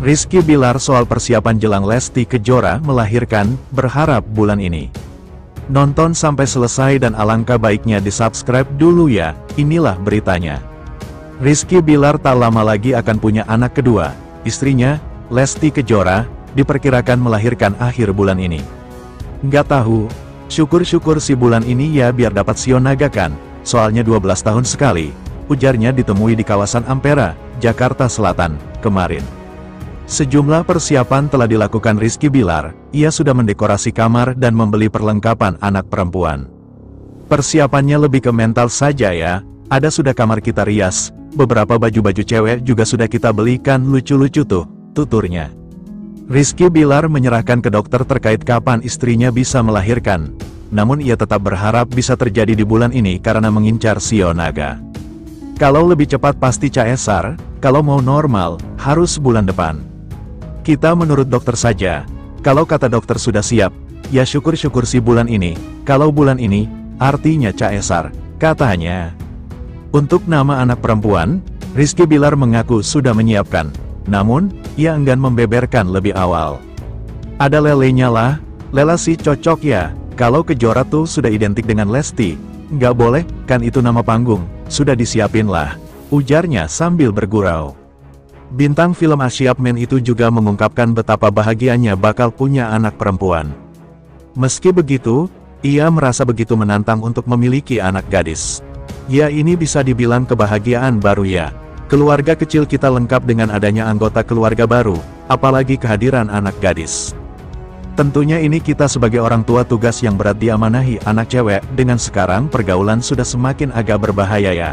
Rizky Bilar soal persiapan jelang Lesti Kejora melahirkan, berharap bulan ini. Nonton sampai selesai dan alangkah baiknya di-subscribe dulu ya, inilah beritanya. Rizky Bilar tak lama lagi akan punya anak kedua, istrinya, Lesti Kejora, diperkirakan melahirkan akhir bulan ini. Nggak tahu, syukur-syukur si bulan ini ya biar dapat Sio Naga kan, soalnya 12 tahun sekali, ujarnya ditemui di kawasan Ampera, Jakarta Selatan, kemarin. Sejumlah persiapan telah dilakukan Rizky Bilar, ia sudah mendekorasi kamar dan membeli perlengkapan anak perempuan. Persiapannya lebih ke mental saja ya, ada sudah kamar kita rias, beberapa baju-baju cewek juga sudah kita belikan lucu-lucu tuh, tuturnya. Rizky Bilar menyerahkan ke dokter terkait kapan istrinya bisa melahirkan, namun ia tetap berharap bisa terjadi di bulan ini karena mengincar Sio Naga. Kalau lebih cepat pasti caesar, kalau mau normal, harus bulan depan. Kita menurut dokter saja, kalau kata dokter sudah siap, ya syukur-syukur si bulan ini, kalau bulan ini, artinya caesar, katanya. Untuk nama anak perempuan, Rizky Bilar mengaku sudah menyiapkan, namun, ia enggan membeberkan lebih awal. Ada lelenya lah, Lela sih cocok ya, kalau Kejora tuh sudah identik dengan Lesti, nggak boleh, kan itu nama panggung, sudah disiapin lah, ujarnya sambil bergurau. Bintang film Asyap Men itu juga mengungkapkan betapa bahagianya bakal punya anak perempuan. Meski begitu, ia merasa begitu menantang untuk memiliki anak gadis. Ya ini bisa dibilang kebahagiaan baru ya. Keluarga kecil kita lengkap dengan adanya anggota keluarga baru, apalagi kehadiran anak gadis. Tentunya ini kita sebagai orang tua tugas yang berat diamanahi anak cewek, dengan sekarang pergaulan sudah semakin agak berbahaya ya.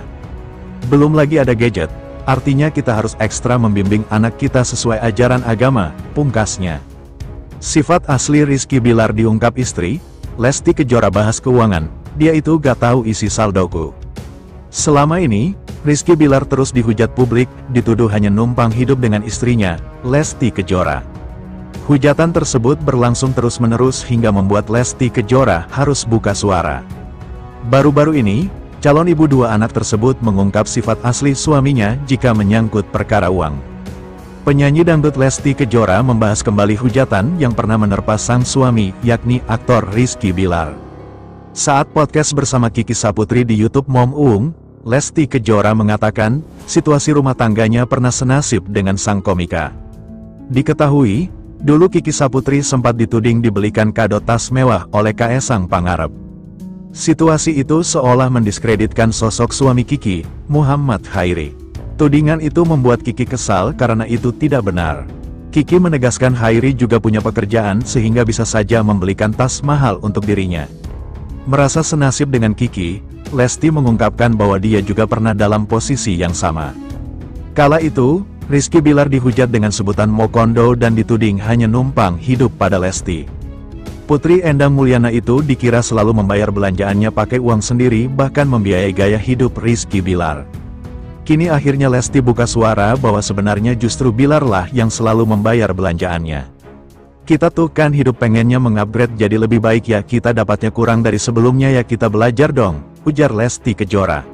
Belum lagi ada gadget. Artinya kita harus ekstra membimbing anak kita sesuai ajaran agama, pungkasnya. Sifat asli Rizky Bilar diungkap istri, Lesti Kejora bahas keuangan, dia itu gak tahu isi saldoku. Selama ini, Rizky Bilar terus dihujat publik, dituduh hanya numpang hidup dengan istrinya, Lesti Kejora. Hujatan tersebut berlangsung terus-menerus hingga membuat Lesti Kejora harus buka suara. Baru-baru ini, calon ibu dua anak tersebut mengungkap sifat asli suaminya jika menyangkut perkara uang. Penyanyi dangdut Lesti Kejora membahas kembali hujatan yang pernah menerpa sang suami, yakni aktor Rizky Bilar. Saat podcast bersama Kiki Saputri di YouTube Mom Uung, Lesti Kejora mengatakan, situasi rumah tangganya pernah senasib dengan sang komika. Diketahui, dulu Kiki Saputri sempat dituding dibelikan kado tas mewah oleh Kaesang Pangarep. Situasi itu seolah mendiskreditkan sosok suami Kiki, Muhammad Khairi. Tudingan itu membuat Kiki kesal karena itu tidak benar. Kiki menegaskan Khairi juga punya pekerjaan sehingga bisa saja membelikan tas mahal untuk dirinya. Merasa senasib dengan Kiki, Lesti mengungkapkan bahwa dia juga pernah dalam posisi yang sama. Kala itu, Rizky Bilar dihujat dengan sebutan Mokondo dan dituding hanya numpang hidup pada Lesti. Putri Endang Mulyana itu dikira selalu membayar belanjaannya pakai uang sendiri bahkan membiayai gaya hidup Rizky Bilar. Kini akhirnya Lesti buka suara bahwa sebenarnya justru Bilar lah yang selalu membayar belanjaannya. Kita tuh kan hidup pengennya mengupgrade jadi lebih baik ya, kita dapatnya kurang dari sebelumnya ya, kita belajar dong, ujar Lesti Kejora.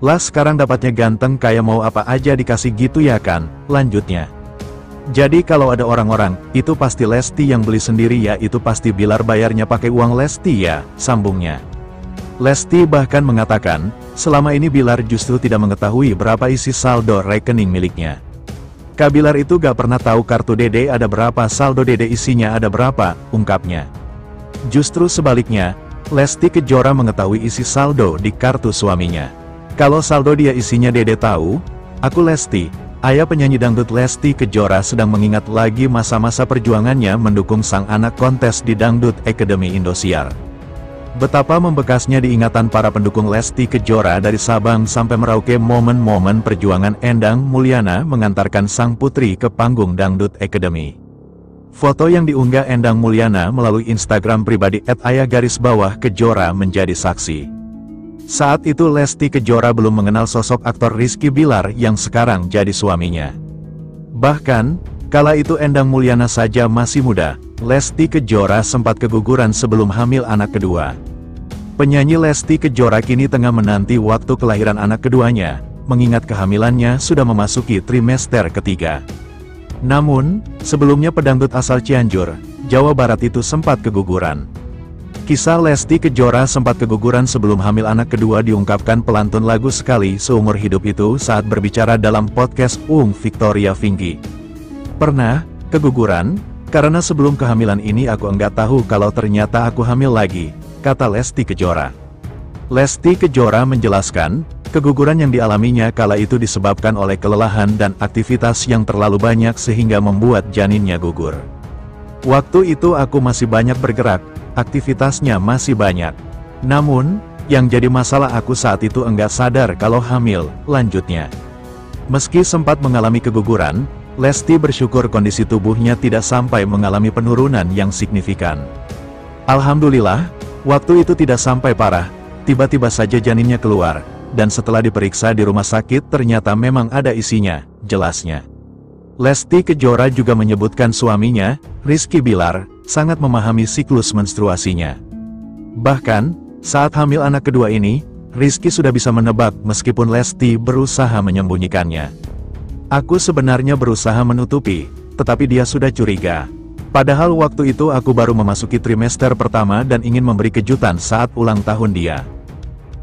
Lah sekarang dapatnya ganteng kayak mau apa aja dikasih gitu ya kan, lanjutnya. Jadi kalau ada orang-orang, itu pasti Lesti yang beli sendiri ya, itu pasti Bilar bayarnya pakai uang Lesti ya, sambungnya. Lesti bahkan mengatakan, selama ini Bilar justru tidak mengetahui berapa isi saldo rekening miliknya. Kak Bilar itu gak pernah tahu kartu Dede ada berapa, saldo Dede isinya ada berapa, ungkapnya. Justru sebaliknya, Lesti Kejora mengetahui isi saldo di kartu suaminya. Kalau saldo dia isinya Dede tahu, aku Lesti. Ayah penyanyi dangdut Lesti Kejora sedang mengingat lagi masa-masa perjuangannya mendukung sang anak kontes di Dangdut Academy Indosiar. Betapa membekasnya diingatan para pendukung Lesti Kejora dari Sabang sampai Merauke momen-momen perjuangan Endang Mulyana mengantarkan sang putri ke panggung Dangdut Academy. Foto yang diunggah Endang Mulyana melalui Instagram pribadi @ayah_Kejora menjadi saksi. Saat itu Lesti Kejora belum mengenal sosok aktor Rizky Bilar yang sekarang jadi suaminya. Bahkan, kala itu Endang Mulyana saja masih muda, Lesti Kejora sempat keguguran sebelum hamil anak kedua. Penyanyi Lesti Kejora kini tengah menanti waktu kelahiran anak keduanya, mengingat kehamilannya sudah memasuki trimester ketiga. Namun, sebelumnya pedangdut asal Cianjur, Jawa Barat itu sempat keguguran. Kisah Lesti Kejora sempat keguguran sebelum hamil anak kedua diungkapkan pelantun lagu Sekali Seumur Hidup itu saat berbicara dalam podcast Victoria Vinky. Pernah keguguran? Karena sebelum kehamilan ini aku enggak tahu kalau ternyata aku hamil lagi, kata Lesti Kejora. Lesti Kejora menjelaskan, keguguran yang dialaminya kala itu disebabkan oleh kelelahan dan aktivitas yang terlalu banyak sehingga membuat janinnya gugur. Waktu itu aku masih banyak bergerak, aktivitasnya masih banyak. Namun, yang jadi masalah aku saat itu enggak sadar kalau hamil, lanjutnya. Meski sempat mengalami keguguran, Lesti bersyukur kondisi tubuhnya tidak sampai mengalami penurunan yang signifikan. Alhamdulillah, waktu itu tidak sampai parah, tiba-tiba saja janinnya keluar, dan setelah diperiksa di rumah sakit ternyata memang ada isinya, jelasnya. Lesti Kejora juga menyebutkan suaminya, Rizky Bilar, sangat memahami siklus menstruasinya. Bahkan, saat hamil anak kedua ini, Rizky sudah bisa menebak meskipun Lesti berusaha menyembunyikannya. Aku sebenarnya berusaha menutupi, tetapi dia sudah curiga. Padahal waktu itu aku baru memasuki trimester pertama dan ingin memberi kejutan saat ulang tahun dia.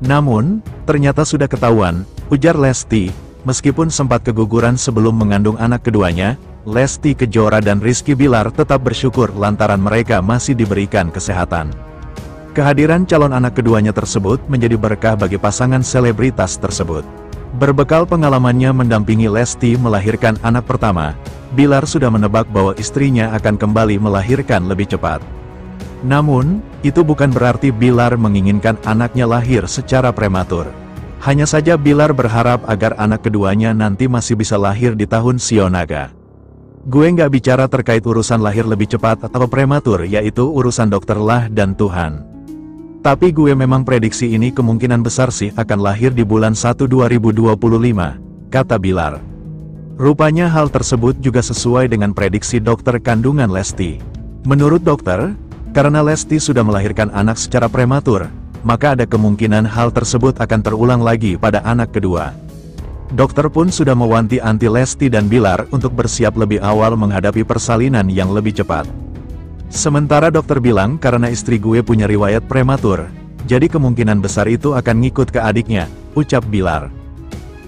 Namun, ternyata sudah ketahuan, ujar Lesti, meskipun sempat keguguran sebelum mengandung anak keduanya, Lesti Kejora dan Rizky Bilar tetap bersyukur lantaran mereka masih diberikan kesehatan. Kehadiran calon anak keduanya tersebut menjadi berkah bagi pasangan selebritas tersebut. Berbekal pengalamannya mendampingi Lesti melahirkan anak pertama, Bilar sudah menebak bahwa istrinya akan kembali melahirkan lebih cepat. Namun, itu bukan berarti Bilar menginginkan anaknya lahir secara prematur. Hanya saja Bilar berharap agar anak keduanya nanti masih bisa lahir di tahun Sio Naga. Gue nggak bicara terkait urusan lahir lebih cepat atau prematur, yaitu urusan dokter lah dan Tuhan. Tapi gue memang prediksi ini kemungkinan besar sih akan lahir di bulan 1 2025, kata Bilar. Rupanya hal tersebut juga sesuai dengan prediksi dokter kandungan Lesti. Menurut dokter, karena Lesti sudah melahirkan anak secara prematur, maka ada kemungkinan hal tersebut akan terulang lagi pada anak kedua. Dokter pun sudah mewanti-wanti Lesti dan Bilar untuk bersiap lebih awal menghadapi persalinan yang lebih cepat. Sementara dokter bilang karena istri gue punya riwayat prematur, jadi kemungkinan besar itu akan ngikut ke adiknya, ucap Bilar.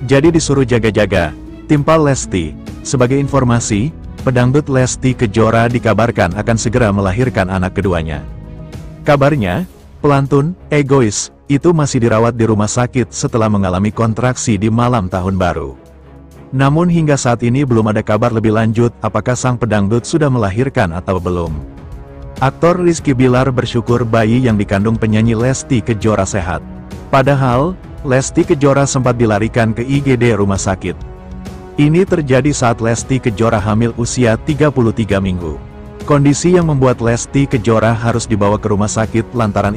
Jadi disuruh jaga-jaga, timpal Lesti. Sebagai informasi, pedangdut Lesti Kejora dikabarkan akan segera melahirkan anak keduanya. Kabarnya, pelantun, egois, itu masih dirawat di rumah sakit setelah mengalami kontraksi di malam tahun baru. Namun hingga saat ini belum ada kabar lebih lanjut apakah sang pedangdut sudah melahirkan atau belum. Aktor Rizky Bilar bersyukur bayi yang dikandung penyanyi Lesti Kejora sehat. Padahal, Lesti Kejora sempat dilarikan ke IGD rumah sakit. Ini terjadi saat Lesti Kejora hamil usia 33 minggu. Kondisi yang membuat Lesti Kejora harus dibawa ke rumah sakit lantaran